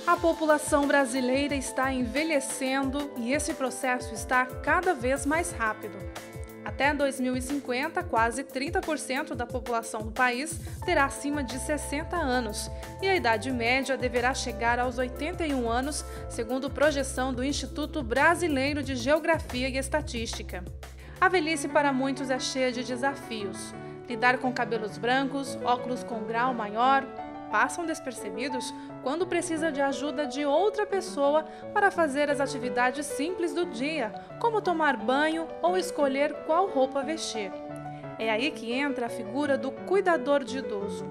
A população brasileira está envelhecendo e esse processo está cada vez mais rápido. Até 2050, quase 30% da população do país terá acima de 60 anos e a idade média deverá chegar aos 81 anos, segundo projeção do Instituto Brasileiro de Geografia e Estatística. A velhice para muitos é cheia de desafios. Lidar com cabelos brancos, óculos com grau maior, passam despercebidos quando precisa de ajuda de outra pessoa para fazer as atividades simples do dia, como tomar banho ou escolher qual roupa vestir. É aí que entra a figura do cuidador de idoso.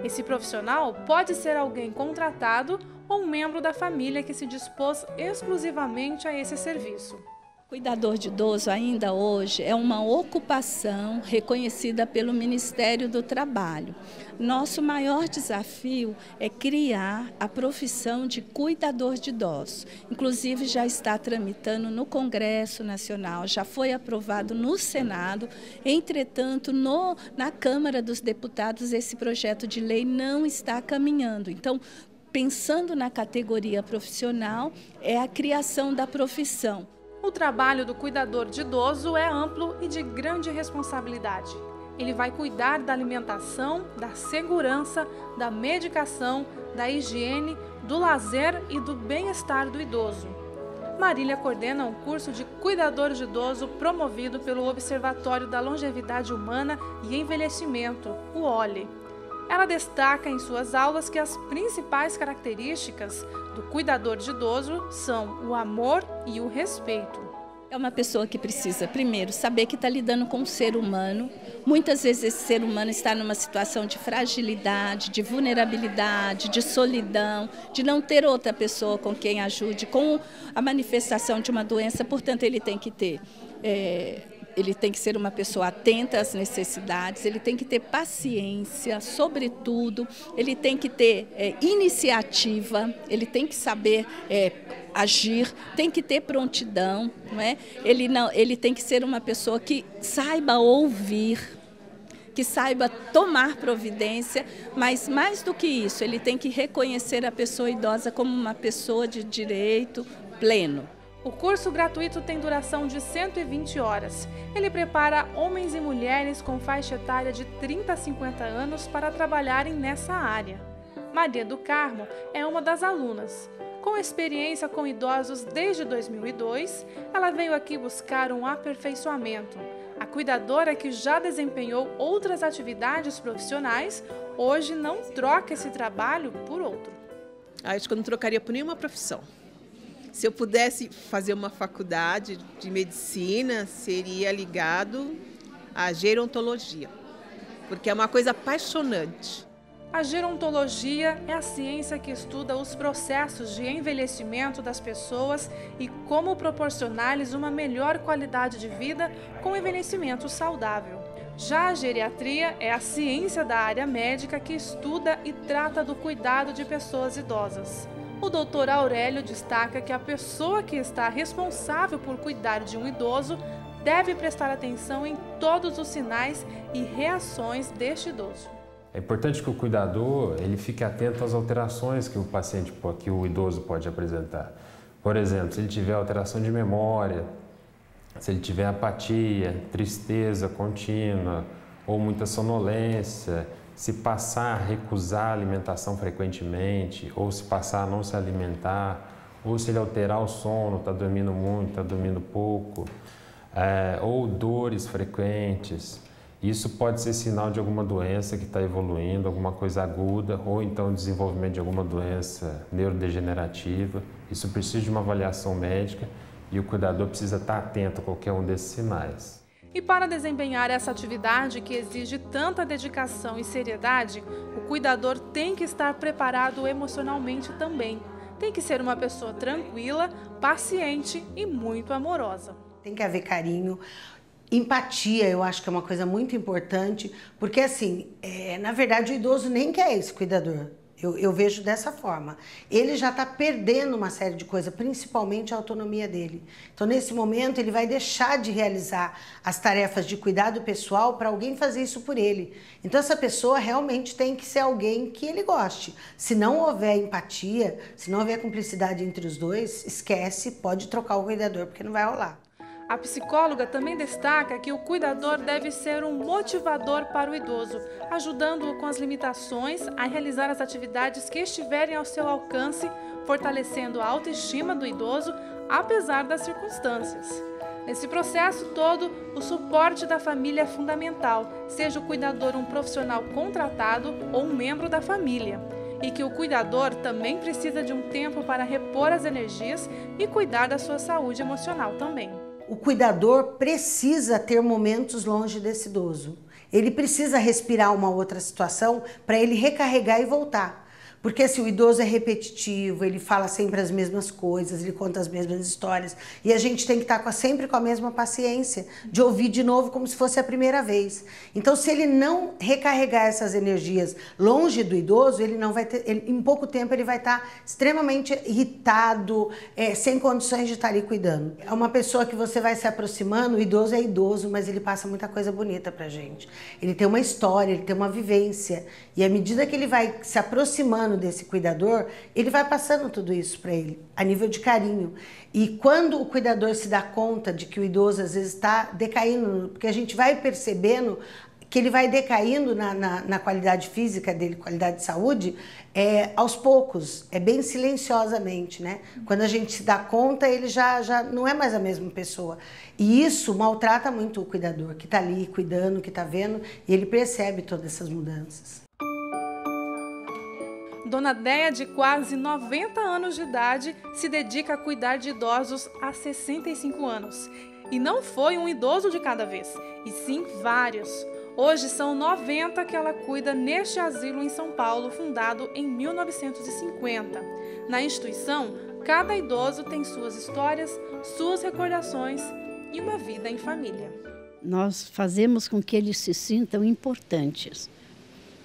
Esse profissional pode ser alguém contratado ou um membro da família que se dispôs exclusivamente a esse serviço. Cuidador de idoso ainda hoje é uma ocupação reconhecida pelo Ministério do Trabalho. Nosso maior desafio é criar a profissão de cuidador de idosos. Inclusive já está tramitando no Congresso Nacional, já foi aprovado no Senado. Entretanto, na Câmara dos Deputados esse projeto de lei não está caminhando. Então, pensando na categoria profissional, é a criação da profissão. O trabalho do cuidador de idoso é amplo e de grande responsabilidade. Ele vai cuidar da alimentação, da segurança, da medicação, da higiene, do lazer e do bem-estar do idoso. Marília coordena um curso de cuidador de idoso promovido pelo Observatório da Longevidade Humana e Envelhecimento, o OLE. Ela destaca em suas aulas que as principais características do cuidador de idoso são o amor e o respeito. É uma pessoa que precisa, primeiro, saber que está lidando com um ser humano. Muitas vezes esse ser humano está numa situação de fragilidade, de vulnerabilidade, de solidão, de não ter outra pessoa com quem ajude, com a manifestação de uma doença. Portanto, ele tem que ter... Ele tem que ser uma pessoa atenta às necessidades, ele tem que ter paciência, sobretudo, ele tem que ter iniciativa, ele tem que saber agir, tem que ter prontidão, não é? Ele tem que ser uma pessoa que saiba ouvir, que saiba tomar providência, mas mais do que isso, ele tem que reconhecer a pessoa idosa como uma pessoa de direito pleno. O curso gratuito tem duração de 120 horas. Ele prepara homens e mulheres com faixa etária de 30 a 50 anos para trabalharem nessa área. Maria do Carmo é uma das alunas. Com experiência com idosos desde 2002, ela veio aqui buscar um aperfeiçoamento. A cuidadora, que já desempenhou outras atividades profissionais, hoje não troca esse trabalho por outro. Acho que eu não trocaria por nenhuma profissão. Se eu pudesse fazer uma faculdade de medicina, seria ligado à gerontologia, porque é uma coisa apaixonante. A gerontologia é a ciência que estuda os processos de envelhecimento das pessoas e como proporcionar-lhes uma melhor qualidade de vida com envelhecimento saudável. Já a geriatria é a ciência da área médica que estuda e trata do cuidado de pessoas idosas. O Dr. Aurélio destaca que a pessoa que está responsável por cuidar de um idoso deve prestar atenção em todos os sinais e reações deste idoso. É importante que o cuidador ele fique atento às alterações que que o idoso pode apresentar. Por exemplo, se ele tiver alteração de memória, se ele tiver apatia, tristeza contínua ou muita sonolência, se passar a recusar a alimentação frequentemente, ou se passar a não se alimentar, ou se ele alterar o sono, está dormindo muito, está dormindo pouco, ou dores frequentes. Isso pode ser sinal de alguma doença que está evoluindo, alguma coisa aguda, ou então desenvolvimento de alguma doença neurodegenerativa. Isso precisa de uma avaliação médica e o cuidador precisa estar atento a qualquer um desses sinais. E para desempenhar essa atividade que exige tanta dedicação e seriedade, o cuidador tem que estar preparado emocionalmente também. Tem que ser uma pessoa tranquila, paciente e muito amorosa. Tem que haver carinho, empatia, eu acho que é uma coisa muito importante, porque assim, na verdade o idoso nem quer esse cuidador. Eu vejo dessa forma. Ele já está perdendo uma série de coisas, principalmente a autonomia dele. Então, nesse momento, ele vai deixar de realizar as tarefas de cuidado pessoal para alguém fazer isso por ele. Então, essa pessoa realmente tem que ser alguém que ele goste. Se não houver empatia, se não houver cumplicidade entre os dois, esquece, pode trocar o cuidador, porque não vai rolar. A psicóloga também destaca que o cuidador deve ser um motivador para o idoso, ajudando-o com as limitações a realizar as atividades que estiverem ao seu alcance, fortalecendo a autoestima do idoso, apesar das circunstâncias. Nesse processo todo, o suporte da família é fundamental, seja o cuidador um profissional contratado ou um membro da família. E que o cuidador também precisa de um tempo para repor as energias e cuidar da sua saúde emocional também. O cuidador precisa ter momentos longe desse idoso. Ele precisa respirar uma outra situação para ele recarregar e voltar. Porque se o idoso é repetitivo, ele fala sempre as mesmas coisas, ele conta as mesmas histórias, e a gente tem que estar sempre com a mesma paciência de ouvir de novo como se fosse a primeira vez. Então, se ele não recarregar essas energias longe do idoso, ele não vai ter, em pouco tempo ele vai estar extremamente irritado, sem condições de estar ali cuidando. É uma pessoa que você vai se aproximando, o idoso é idoso, mas ele passa muita coisa bonita pra gente. Ele tem uma história, ele tem uma vivência, e à medida que ele vai se aproximando desse cuidador, ele vai passando tudo isso para ele, a nível de carinho. E quando o cuidador se dá conta de que o idoso às vezes está decaindo, porque a gente vai percebendo que ele vai decaindo na qualidade física dele, qualidade de saúde, aos poucos, bem silenciosamente, né? Quando a gente se dá conta, ele já não é mais a mesma pessoa. E isso maltrata muito o cuidador, que está ali cuidando, que está vendo, e ele percebe todas essas mudanças. Dona Déia, de quase 90 anos de idade, se dedica a cuidar de idosos há 65 anos. E não foi um idoso de cada vez, e sim vários. Hoje são 90 que ela cuida neste asilo em São Paulo, fundado em 1950. Na instituição, cada idoso tem suas histórias, suas recordações e uma vida em família. Nós fazemos com que eles se sintam importantes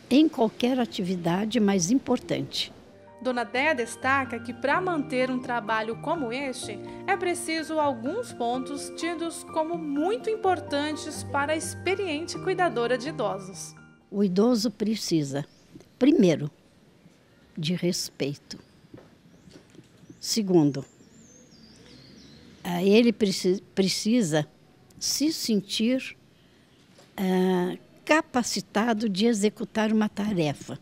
em qualquer atividade mais importante. Dona Déia destaca que para manter um trabalho como este, é preciso alguns pontos tidos como muito importantes para a experiente cuidadora de idosos. O idoso precisa, primeiro, de respeito. Segundo, ele precisa se sentir capacitado de executar uma tarefa.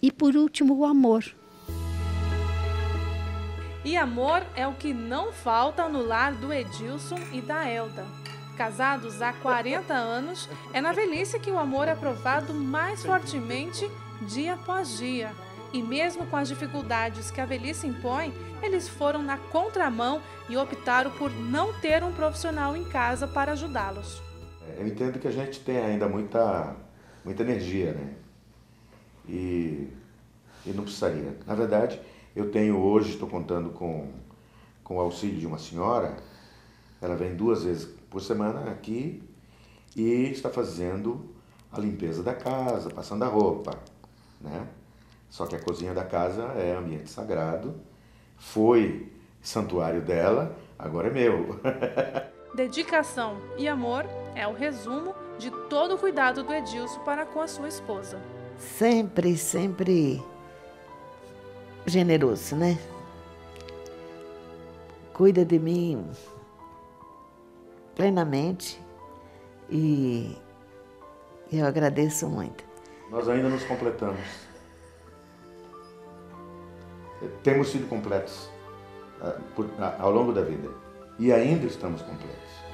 E, por último, o amor. E amor é o que não falta no lar do Edilson e da Elda. Casados há 40 anos, é na velhice que o amor é provado mais fortemente dia após dia. E mesmo com as dificuldades que a velhice impõe, eles foram na contramão e optaram por não ter um profissional em casa para ajudá-los. Eu entendo que a gente tem ainda muita energia, né? E não precisaria. Na verdade, eu tenho hoje, estou contando com o auxílio de uma senhora, ela vem 2 vezes por semana aqui e está fazendo a limpeza da casa, passando a roupa, né? Só que a cozinha da casa é ambiente sagrado, foi santuário dela, agora é meu. Dedicação e amor é o resumo de todo o cuidado do Edilson para com a sua esposa. Sempre generoso, né? Cuida de mim plenamente e eu agradeço muito. Nós ainda nos completamos. Temos sido completos ao longo da vida e ainda estamos completos.